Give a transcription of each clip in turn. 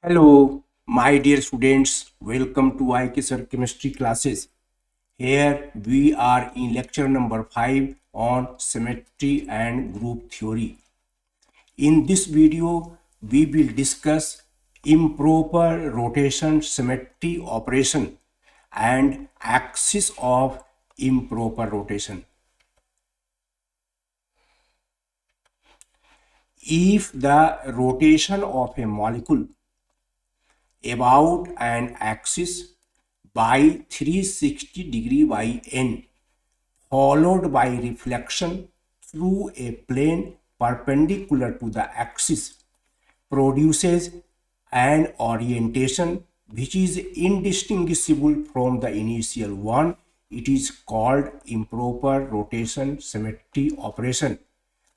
Hello, my dear students. Welcome to IK Sir Chemistry classes. Here we are in lecture number 5 on symmetry and group theory. In this video, we will discuss improper rotation symmetry operation and axis of improper rotation. If the rotation of a molecule about an axis by 360 degree by n followed by reflection through a plane perpendicular to the axis produces an orientation which is indistinguishable from the initial one. It is called improper rotation symmetry operation,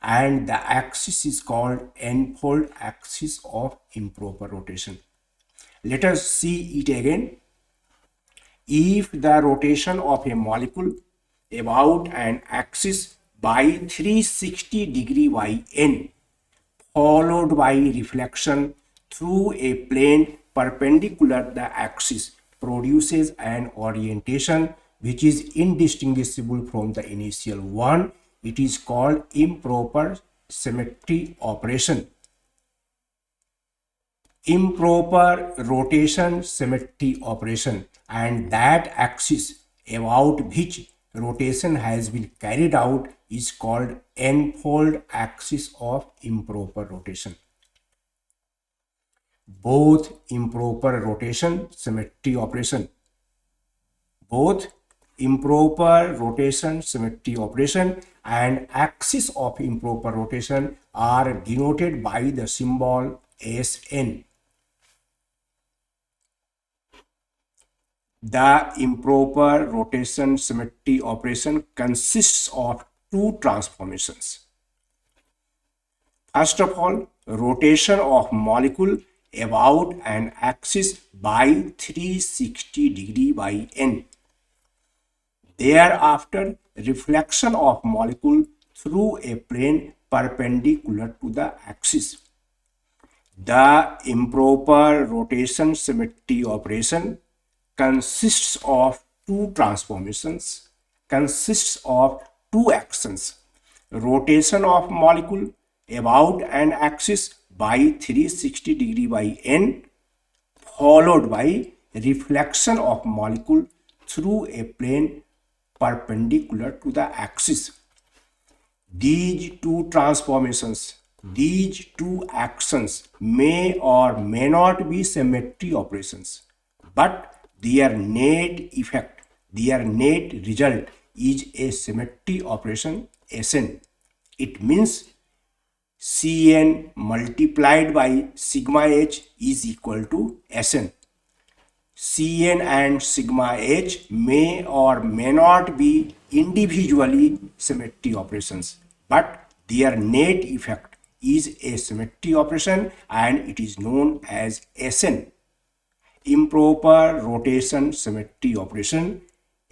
and the axis is called n-fold axis of improper rotation. Let us see it again. If the rotation of a molecule about an axis by 360 degree by n followed by reflection through a plane perpendicular to the axis produces an orientation which is indistinguishable from the initial one, it is called improper symmetry operation. Improper rotation symmetry operation, and that axis about which rotation has been carried out is called n-fold axis of improper rotation. Both improper rotation symmetry operation and axis of improper rotation are denoted by the symbol Sn. The improper rotation symmetry operation consists of two transformations. First of all, rotation of molecule about an axis by 360 degree by n. Thereafter, reflection of molecule through a plane perpendicular to the axis. The improper rotation symmetry operation consists of two transformations, consists of two actions: rotation of molecule about an axis by 360 degree by n followed by reflection of molecule through a plane perpendicular to the axis. These two transformations, these two actions may or may not be symmetry operations, but their net effect, their net result is a symmetry operation Sn. It means Cn multiplied by sigma h is equal to Sn. Cn and sigma h may or may not be individually symmetry operations, but their net effect is a symmetry operation and it is known as Sn. Improper rotation symmetry operation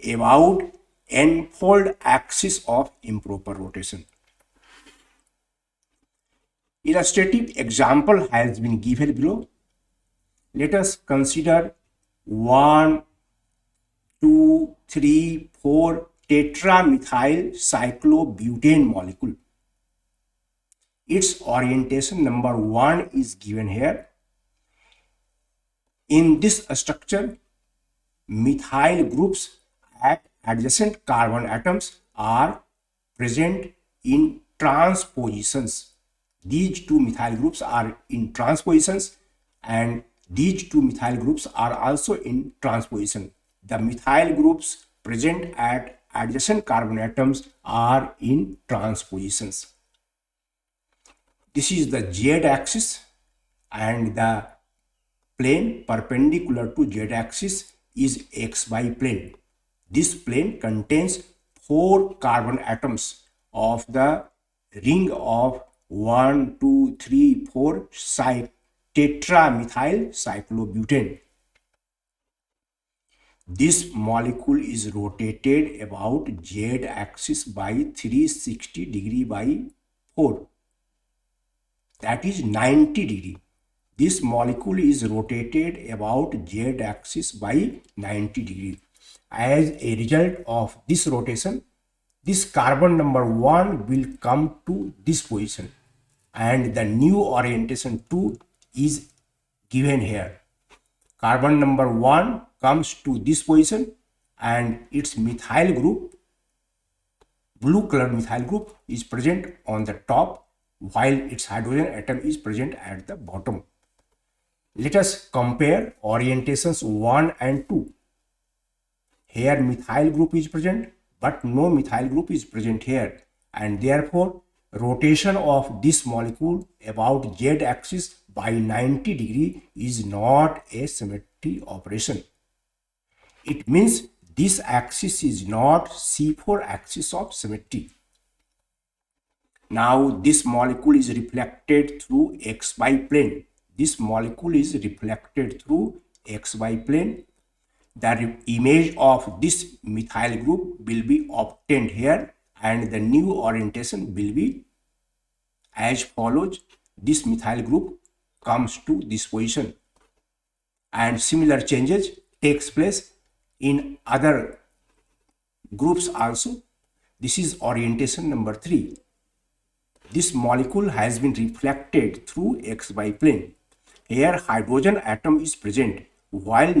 about n-fold axis of improper rotation. Illustrative example has been given below. Let us consider 1, 2, 3, 4 tetramethyl cyclobutane molecule. Its orientation number 1 is given here. In this structure, methyl groups at adjacent carbon atoms are present in transpositions. These two methyl groups are in transpositions, and these two methyl groups are also in transposition. The methyl groups present at adjacent carbon atoms are in transpositions. This is the z-axis, and the plane perpendicular to z-axis is xy plane. This plane contains 4 carbon atoms of the ring of 1, 2, 3, 4 tetramethyl cyclobutane. This molecule is rotated about z-axis by 360 degree by 4. That is 90 degree. this molecule is rotated about z axis by 90 degree. As a result of this rotation, this carbon number 1 will come to this position, and the new orientation 2 is given here. Carbon number 1 comes to this position, and its methyl group, blue colored methyl group, is present on the top, while its hydrogen atom is present at the bottom. Let us compare orientations 1 and 2. Here methyl group is present, but no methyl group is present here, and therefore rotation of this molecule about z axis by 90 degree is not a symmetry operation. It means this axis is not C4 axis of symmetry. Now this molecule is reflected through xy plane. This molecule is reflected through xy plane. The image of this methyl group will be obtained here, and the new orientation will be as follows. This methyl group comes to this position, and similar changes takes place in other groups also. This is orientation number 3. This molecule has been reflected through xy plane. Here hydrogen atom is present, while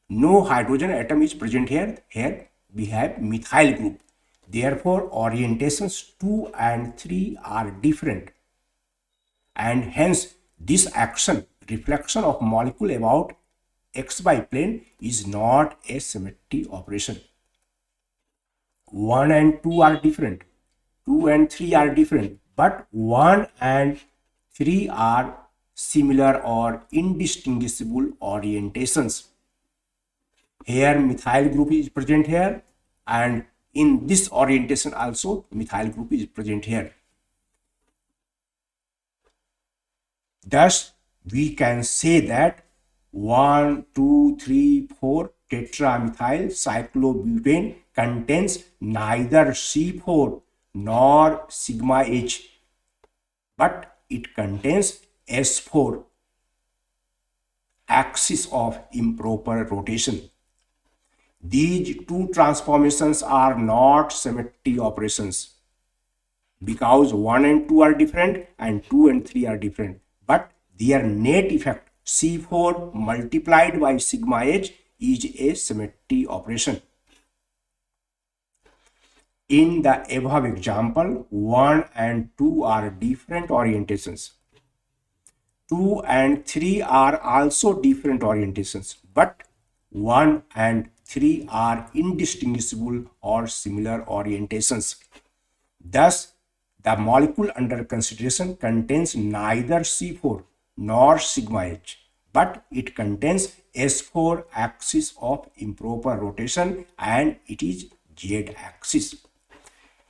no hydrogen atom is present here. Here we have methyl group. Therefore orientations 2 and 3 are different, and hence this action, reflection of molecule about xy plane, is not a symmetry operation. 1 and 2 are different, 2 and 3 are different, but 1 and 3 are similar or indistinguishable orientations. Here methyl group is present here, and in this orientation also methyl group is present here. Thus we can say that 1, 2, 3, 4 tetramethyl cyclobutane contains neither C4 nor sigma H, but it contains S4 axis of improper rotation. These two transformations are not symmetry operations, because 1 and 2 are different and 2 and 3 are different, but their net effect C4 multiplied by sigma H is a symmetry operation. In the above example, 1 and 2 are different orientations. 2 and 3 are also different orientations, but 1 and 3 are indistinguishable or similar orientations. Thus, the molecule under consideration contains neither C4 nor sigma H, but it contains S4 axis of improper rotation, and it is Z axis.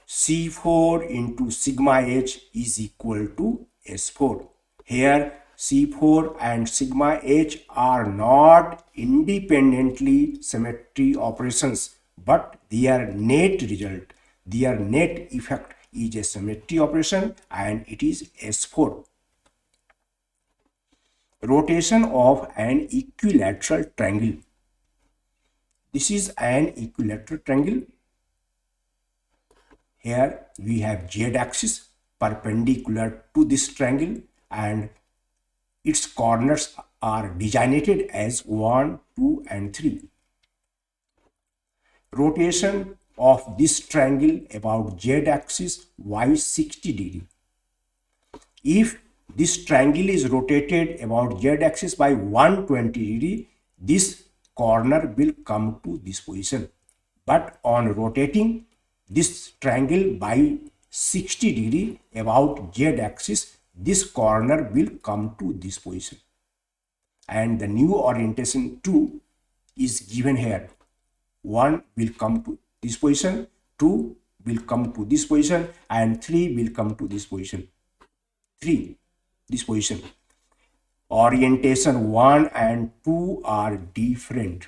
C4 into sigma H is equal to S4. Here C4 and sigma H are not independently symmetry operations, but their net result, their net effect is a symmetry operation, and it is S4. Rotation of an equilateral triangle. This is an equilateral triangle. Here we have Z axis perpendicular to this triangle, and its corners are designated as 1, 2 and 3. Rotation of this triangle about Z axis y 60 degree. If this triangle is rotated about Z axis by 120 degree, this corner will come to this position. But on rotating this triangle by 60 degree about Z axis, this corner will come to this position, and the new orientation 2 is given here. 1 will come to this position, 2 will come to this position, and 3 will come to this position. 3, this position. Orientation 1 and 2 are different.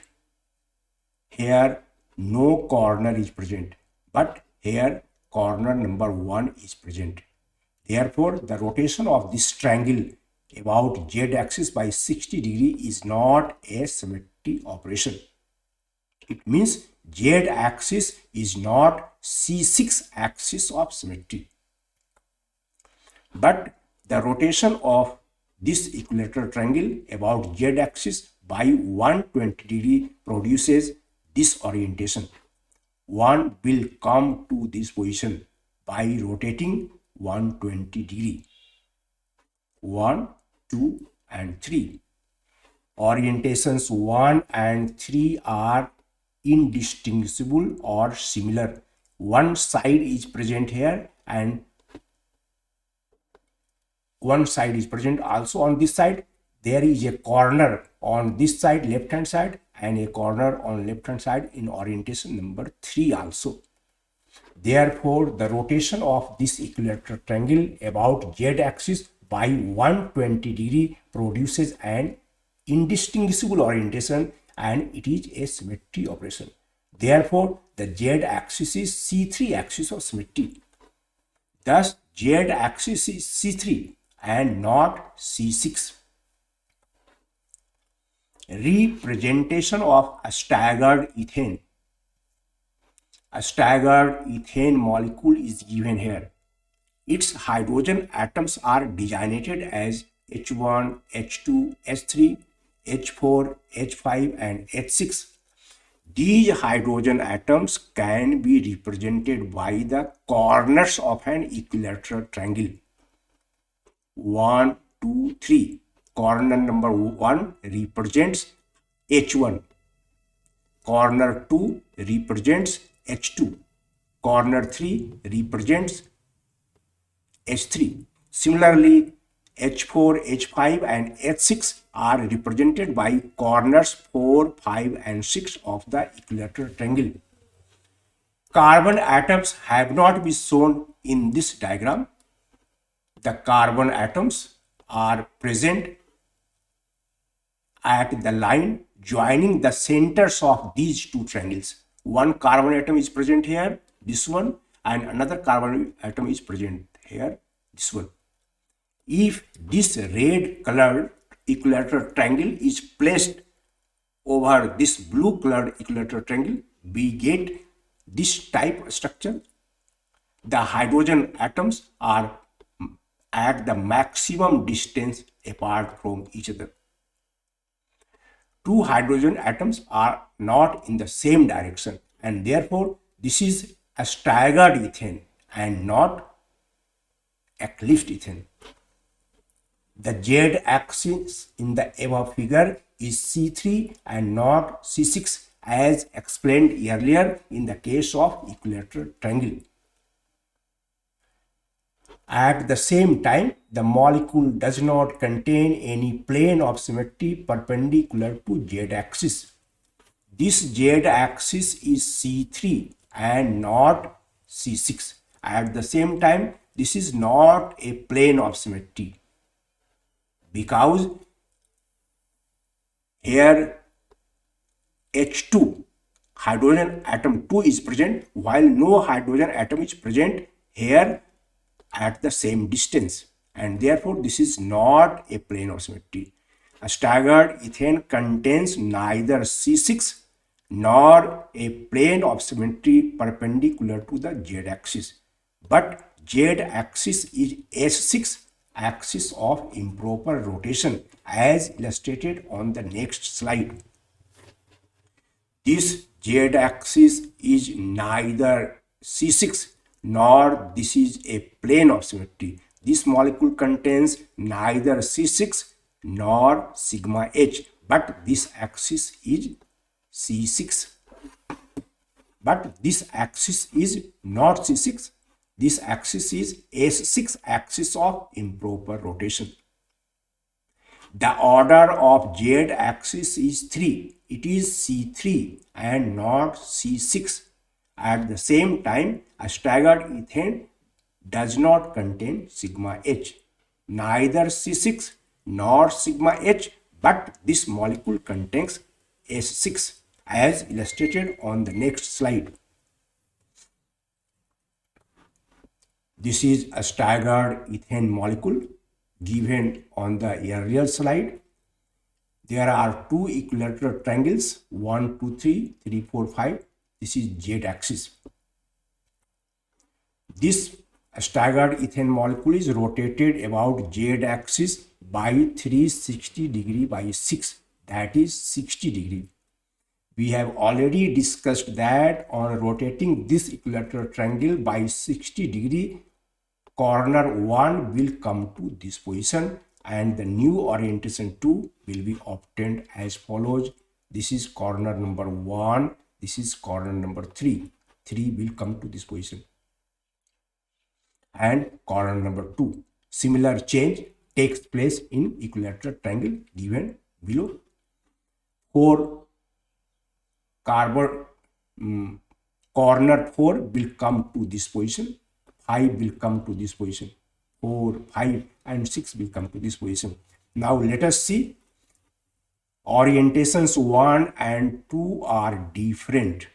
Here no corner is present, but here corner number 1 is present. Therefore, the rotation of this triangle about z-axis by 60 degree is not a symmetry operation. It means z-axis is not C6 axis of symmetry. But the rotation of this equilateral triangle about z-axis by 120 degree produces this orientation. One will come to this position by rotating 120 degree. 1, 2 and 3. Orientations 1 and 3 are indistinguishable or similar. One side is present here and one side is present also on this side. There is a corner on this side, left hand side, and a corner on left hand side in orientation number 3 also. Therefore, the rotation of this equilateral triangle about z-axis by 120 degree produces an indistinguishable orientation and it is a symmetry operation. Therefore, the z-axis is C3 axis of symmetry. Thus, z-axis is C3 and not C6. Representation of a staggered ethane. A staggered ethane molecule is given here. Its hydrogen atoms are designated as H1, H2, H3, H4, H5 and H6. These hydrogen atoms can be represented by the corners of an equilateral triangle. 1, 2, 3. Corner number 1 represents H1. Corner 2 represents H2. Corner 3 represents H3. Similarly, H4, H5 and H6 are represented by corners 4, 5 and 6 of the equilateral triangle. Carbon atoms have not been shown in this diagram. The carbon atoms are present at the line joining the centers of these two triangles. One carbon atom is present here, this one, and another carbon atom is present here, this one. If this red colored equilateral triangle is placed over this blue colored equilateral triangle, we get this type of structure. The hydrogen atoms are at the maximum distance apart from each other. Two hydrogen atoms are not in the same direction and therefore this is a staggered ethane and not a cliffed ethane. The z-axis in the above figure is C3 and not C6 as explained earlier in the case of equilateral triangle. At the same time, the molecule does not contain any plane of symmetry perpendicular to z-axis. This z-axis is C3 and not C6. At the same time, this is not a plane of symmetry because here H2 hydrogen atom 2 is present while no hydrogen atom is present here at the same distance, and therefore this is not a plane of symmetry. A staggered ethane contains neither C6 nor a plane of symmetry perpendicular to the z-axis, but z-axis is S6 axis of improper rotation as illustrated on the next slide. This z-axis is neither C6 nor this is a plane of symmetry. This molecule contains neither C6 nor sigma H, but this axis is C6. But this axis is not C6. This axis is S6 axis of improper rotation. The order of z-axis is 3. It is C3 and not C6. At the same time, a staggered ethane does not contain sigma H, neither C6 nor sigma H, but this molecule contains S6 as illustrated on the next slide. This is a staggered ethane molecule given on the earlier slide. There are two equilateral triangles, 1, 2, 3, 3, 4, 5. This is Z axis. This staggered ethane molecule is rotated about Z axis by 360 degree by 6, that is 60 degree. We have already discussed that on rotating this equilateral triangle by 60 degree, corner 1 will come to this position and the new orientation 2 will be obtained as follows. This is corner number 1, this is corner number 3. 3 will come to this position. And corner number 2. Similar change takes place in equilateral triangle given below. 4 carbon corner 4 will come to this position, 5 will come to this position, 4, 5 and 6 will come to this position. Now let us see. Orientations 1 and 2 are different.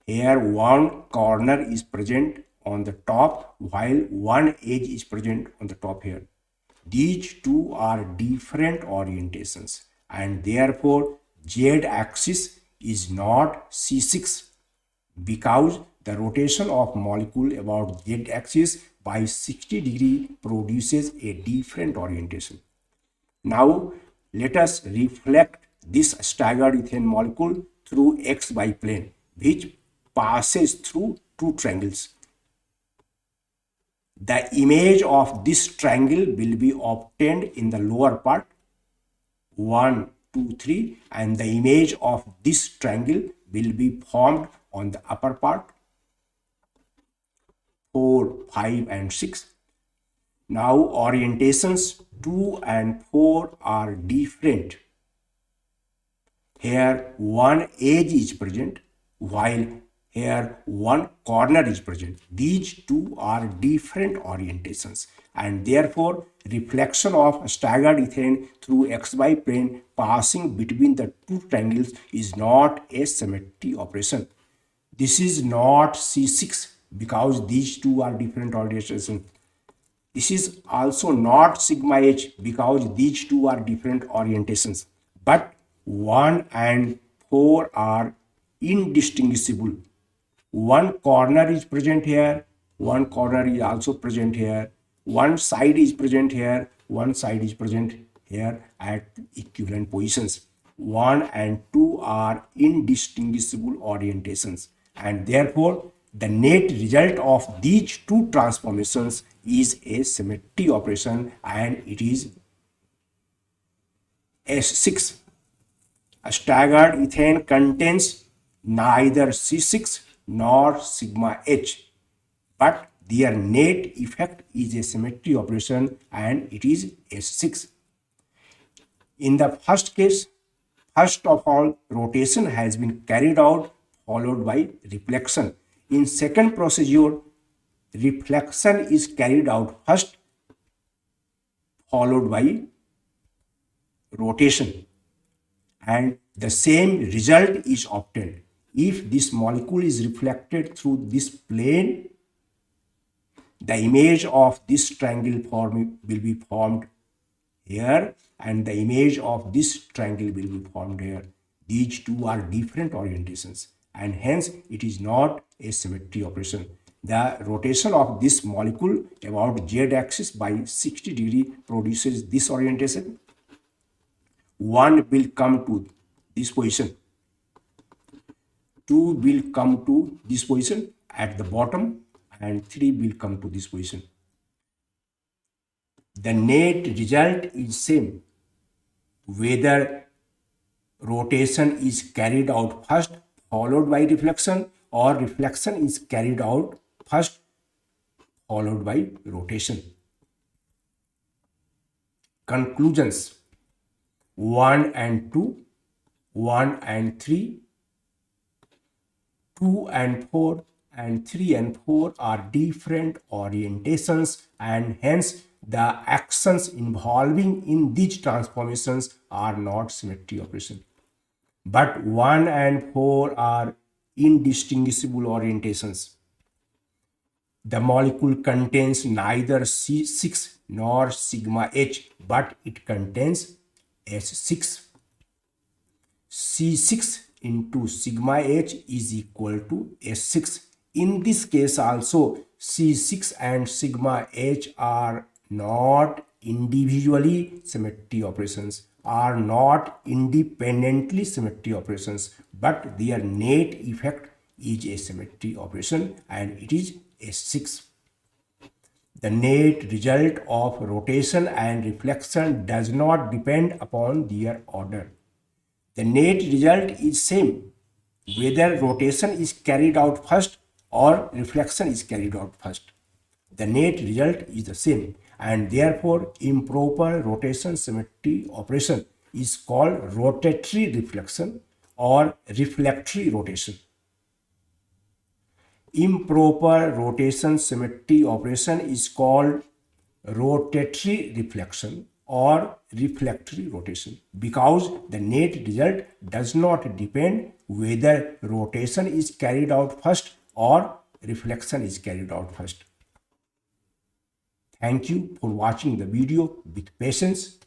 Here one corner is present on the top while one edge is present on the top here. These two are different orientations and therefore Z axis is not C6 because the rotation of molecule about Z axis by 60 degree produces a different orientation. Now let us reflect this staggered ethane molecule through xy plane which passes through two triangles. The image of this triangle will be obtained in the lower part 1, 2, 3 and the image of this triangle will be formed on the upper part 4, 5 and 6. Now orientations 2 and 4 are different. Here one edge is present while here one corner is present. These two are different orientations and therefore reflection of staggered ethane through xy plane passing between the two triangles is not a symmetry operation. This is not C6 because these two are different orientations. This is also not sigma h because these two are different orientations. But 1 and 4 are indistinguishable. One corner is present here, one corner is also present here, one side is present here, one side is present here at equivalent positions. 1 and 2 are indistinguishable orientations and therefore the net result of these two transformations is a symmetry operation and it is S6. A staggered ethane contains neither C6 nor sigma h, but their net effect is a symmetry operation and it is S6. In the first case, first of all, rotation has been carried out followed by reflection. In second procedure, reflection is carried out first followed by rotation and the same result is obtained. If this molecule is reflected through this plane, the image of this triangle will be formed here and the image of this triangle will be formed here. These two are different orientations and hence it is not a symmetry operation. The rotation of this molecule about Z axis by 60 degree produces this orientation. 1 will come to this position, 2 will come to this position at the bottom and 3 will come to this position. The net result is same whether rotation is carried out first followed by reflection or reflection is carried out first followed by rotation. Conclusions 1 and 2, 1 and 3, 2 and 4 and 3 and 4 are different orientations and hence the actions involving in these transformations are not symmetry operation. But 1 and 4 are indistinguishable orientations. The molecule contains neither C6 nor sigma H, but it contains S6. C6 into sigma H is equal to S6. In this case also, C6 and sigma H are not individually symmetry operations, are not independently symmetry operations, but their net effect is a symmetry operation and it is S6. The net result of rotation and reflection does not depend upon their order. The net result is same whether rotation is carried out first or reflection is carried out first. The net result is the same and therefore improper rotation symmetry operation is called rotatory reflection or reflectory rotation. Improper rotation symmetry operation is called rotatory reflection or reflectory rotation because the net result does not depend whether rotation is carried out first or reflection is carried out first. Thank you for watching the video with patience.